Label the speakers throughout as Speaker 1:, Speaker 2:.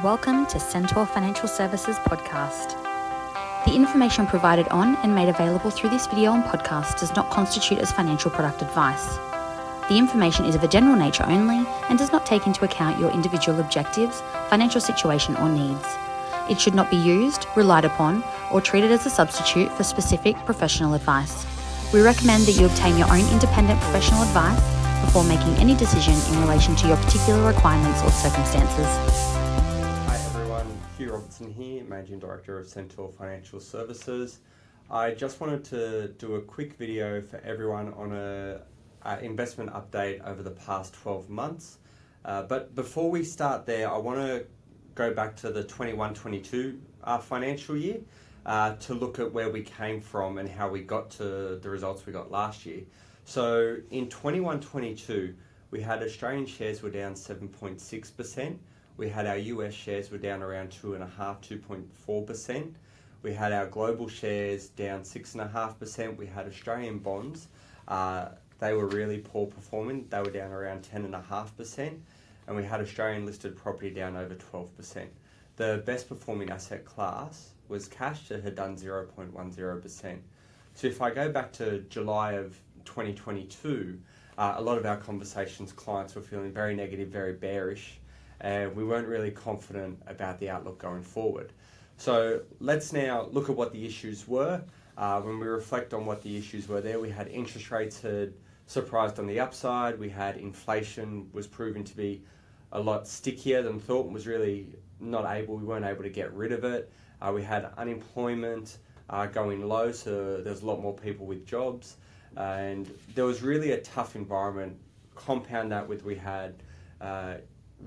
Speaker 1: Welcome to Centaur Financial Services podcast. The information provided on and made available through this video and podcast does not constitute as financial product advice. The information is of a general nature only and does not take into account your individual objectives, financial situation or needs. It should not be used, relied upon, or treated as a substitute for specific professional advice. We recommend that you obtain your own independent professional advice before making any decision in relation to your particular requirements or circumstances.
Speaker 2: Hi everyone, Hugh Robertson here, Managing Director of Centaur Financial Services. I just wanted to do a quick video for everyone on a investment update over the past 12 months. But before we start there, I want to go back to the 21-22 financial year to look at where we came from and how we got to the results we got last year. So in 21-22, we had Australian shares were down 7.6%. We had our US shares were down around 2.4%. We had our global shares down 6.5%. We had Australian bonds. They were really poor performing. They were down around 10.5%. And we had Australian listed property down over 12%. The best performing asset class was cash that had done 0.10%. So if I go back to July of 2022, a lot of our conversations, clients were feeling very negative, very bearish, and we weren't really confident about the outlook going forward. So let's now look at what the issues were. When we reflect on what the issues were there, we had interest rates had surprised on the upside. We had inflation was proven to be a lot stickier than thought and was really we weren't able to get rid of it. We had unemployment going low, so there's a lot more people with jobs. And there was really a tough environment. Compound that with we had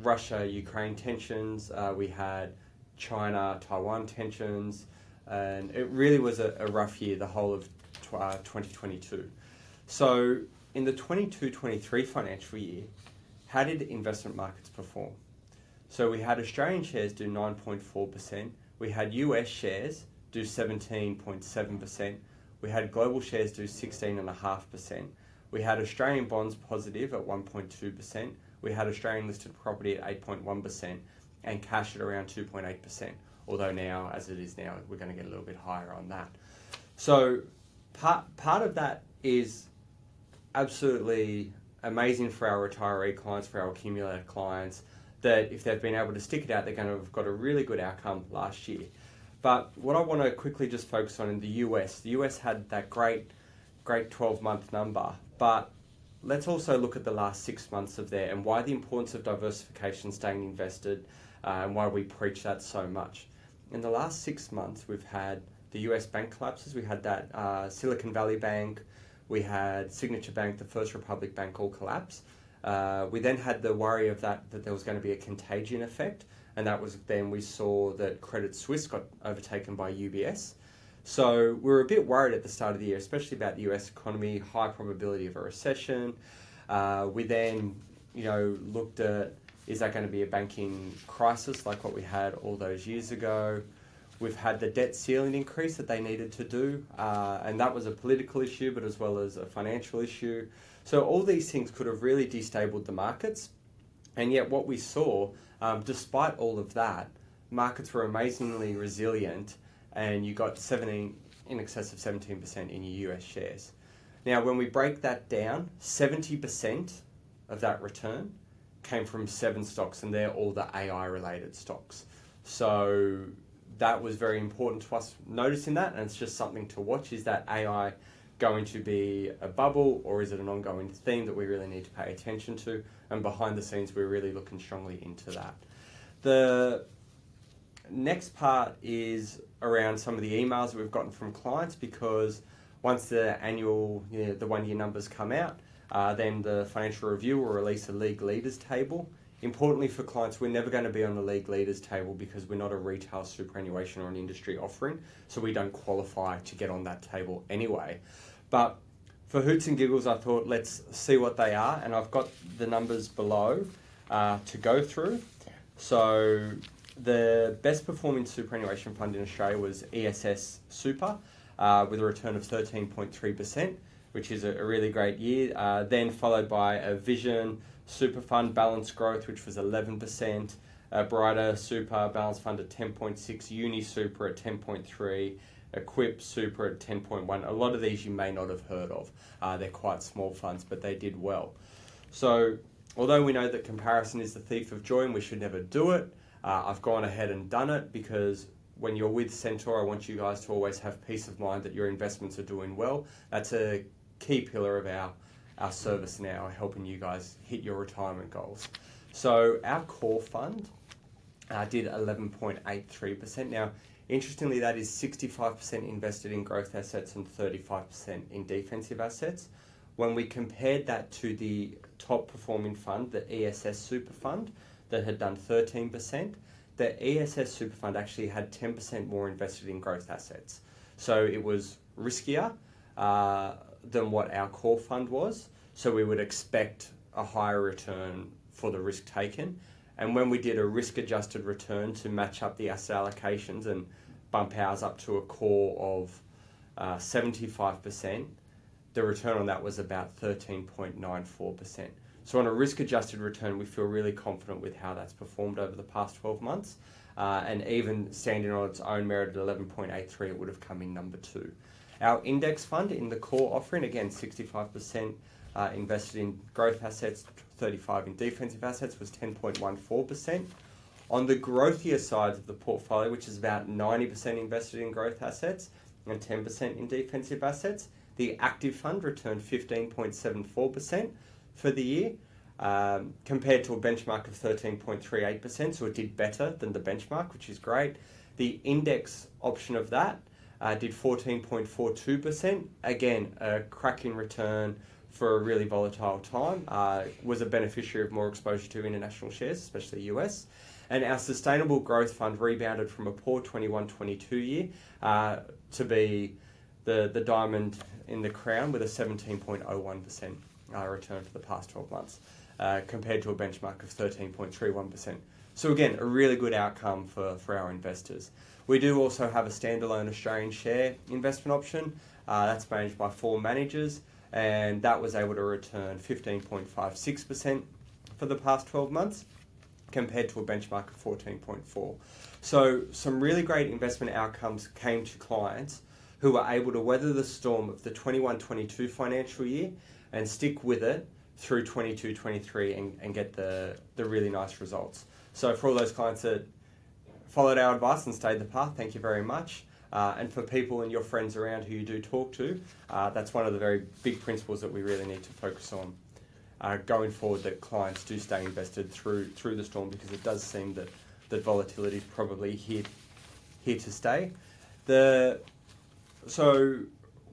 Speaker 2: Russia-Ukraine tensions, we had China-Taiwan tensions, and it really was a rough year, the whole of 2022. So in the 22-23 financial year, how did investment markets perform? So we had Australian shares do 9.4%, we had US shares do 17.7%, we had global shares do 16.5%, we had Australian bonds positive at 1.2%, we had Australian listed property at 8.1%, and cash at around 2.8%, although now, as it is now, we're going to get a little bit higher on that. So part of that is absolutely amazing for our retiree clients, for our accumulator clients, that if they've been able to stick it out, they're going to have got a really good outcome last year. But what I want to quickly just focus on in the US had that great 12-month number, but let's also look at the last 6 months of there and why the importance of diversification, staying invested, and why we preach that so much. In the last 6 months, we've had the US bank collapses. We had that Silicon Valley Bank, we had Signature Bank, the First Republic Bank all collapse. We then had the worry of that there was going to be a contagion effect, and that was then we saw that Credit Suisse got overtaken by UBS. So we were a bit worried at the start of the year, especially about the US economy, high probability of a recession. We then, looked at, is that going to be a banking crisis like what we had all those years ago? We've had the debt ceiling increase that they needed to do, and that was a political issue, but as well as a financial issue. So all these things could have really destabilized the markets, and yet what we saw, despite all of that, markets were amazingly resilient, and you got in excess of 17% in your US shares. Now, when we break that down, 70% of that return came from 7 stocks, and they're all the AI-related stocks. So that was very important to us noticing that, and it's just something to watch. Is that AI going to be a bubble, or is it an ongoing theme that we really need to pay attention to? And behind the scenes, we're really looking strongly into that. The next part is around some of the emails that we've gotten from clients, because once the annual, the 1 year numbers come out, then the Financial Review will release a league leaders table. Importantly for clients, we're never going to be on the league leaders table because we're not a retail superannuation or an industry offering, so we don't qualify to get on that table anyway. But for hoots and giggles, I thought let's see what they are, and I've got the numbers below to go through. So the best performing superannuation fund in Australia was ESS Super with a return of 13.3%, which is a really great year. Then followed by a Vision Super Fund Balanced Growth, which was 11%. Brighter Super Balance Fund at 10.6, Uni Super at 10.3, Equip Super at 10.1. A lot of these you may not have heard of. They're quite small funds, but they did well. So although we know that comparison is the thief of joy and we should never do it, I've gone ahead and done it because when you're with Centaur, I want you guys to always have peace of mind that your investments are doing well. That's a key pillar of our service now, helping you guys hit your retirement goals. So our core fund did 11.83%. Now, interestingly, that is 65% invested in growth assets and 35% in defensive assets. When we compared that to the top performing fund, the ESS Super Fund, that had done 13%, the ESS Super Fund actually had 10% more invested in growth assets. So it was riskier than what our core fund was. So we would expect a higher return for the risk taken. And when we did a risk-adjusted return to match up the asset allocations and bump ours up to a core of 75%, the return on that was about 13.94%. So on a risk-adjusted return, we feel really confident with how that's performed over the past 12 months. And even standing on its own merit at 11.83, it would have come in number 2. Our index fund in the core offering, again, 65% invested in growth assets, 35% in defensive assets, was 10.14%. On the growthier side of the portfolio, which is about 90% invested in growth assets and 10% in defensive assets, the active fund returned 15.74% for the year, compared to a benchmark of 13.38%, so it did better than the benchmark, which is great. The index option of that did 14.42%, again, a cracking return for a really volatile time, was a beneficiary of more exposure to international shares, especially US. And our sustainable growth fund rebounded from a poor 21-22 year to be the diamond in the crown with a 17.01% return for the past 12 months, compared to a benchmark of 13.31%. So again, a really good outcome for our investors. We do also have a standalone Australian share investment option that's managed by 4 managers, and that was able to return 15.56% for the past 12 months, compared to a benchmark of 14.4. So some really great investment outcomes came to clients who were able to weather the storm of the 21-22 financial year and stick with it through 22-23 and get the really nice results. So for all those clients that followed our advice and stayed the path, thank you very much. And for people and your friends around who you do talk to, that's one of the very big principles that we really need to focus on going forward, that clients do stay invested through the storm, because it does seem that volatility is probably here to stay. So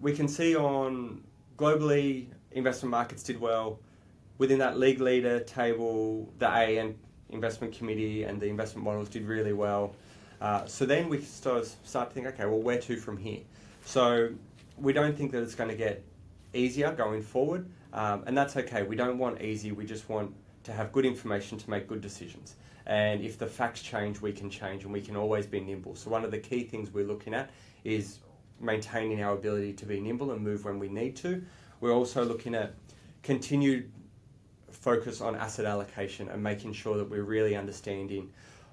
Speaker 2: we can see on globally, investment markets did well. Within that league leader table, the AAN investment committee and the investment models did really well. So then we start to think, okay, well, where to from here? So we don't think that it's going to get easier going forward, and that's okay. We don't want easy, we just want to have good information to make good decisions. And if the facts change, we can change, and we can always be nimble. So one of the key things we're looking at is maintaining our ability to be nimble and move when we need to. We're also looking at continued focus on asset allocation and making sure that we're really understanding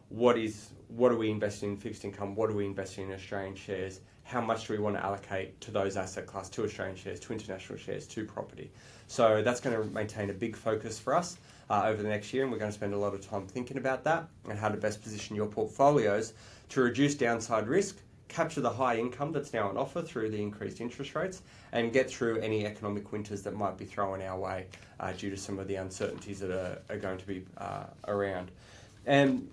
Speaker 2: what are we investing in fixed income, what are we investing in Australian shares, how much do we want to allocate to those asset class, to Australian shares, to international shares, to property. So that's going to maintain a big focus for us over the next year, and we're going to spend a lot of time thinking about that and how to best position your portfolios to reduce downside risk, capture the high income that's now on offer through the increased interest rates, and get through any economic winters that might be thrown our way due to some of the uncertainties that are going to be around. And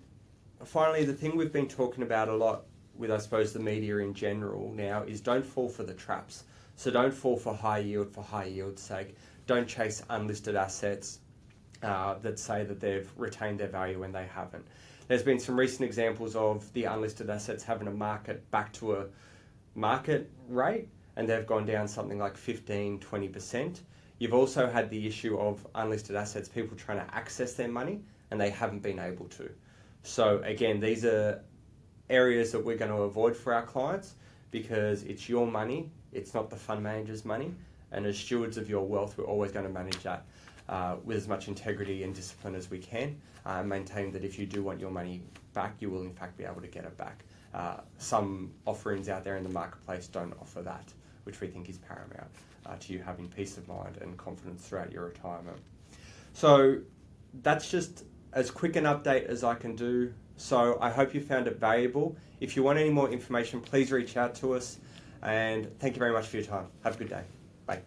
Speaker 2: finally, the thing we've been talking about a lot with, I suppose, the media in general now is don't fall for the traps. So don't fall for high yield's sake. Don't chase unlisted assets that say that they've retained their value when they haven't. There's been some recent examples of the unlisted assets having a market back to a market rate, and they've gone down something like 15-20%. You've also had the issue of unlisted assets, people trying to access their money, and they haven't been able to. So again, these are areas that we're going to avoid for our clients, because it's your money, it's not the fund manager's money, and as stewards of your wealth, we're always going to manage that with as much integrity and discipline as we can, maintaining that if you do want your money back, you will in fact be able to get it back. Some offerings out there in the marketplace don't offer that, which we think is paramount to you having peace of mind and confidence throughout your retirement. So that's just as quick an update as I can do. So I hope you found it valuable. If you want any more information, please reach out to us. And thank you very much for your time. Have a good day. Bye.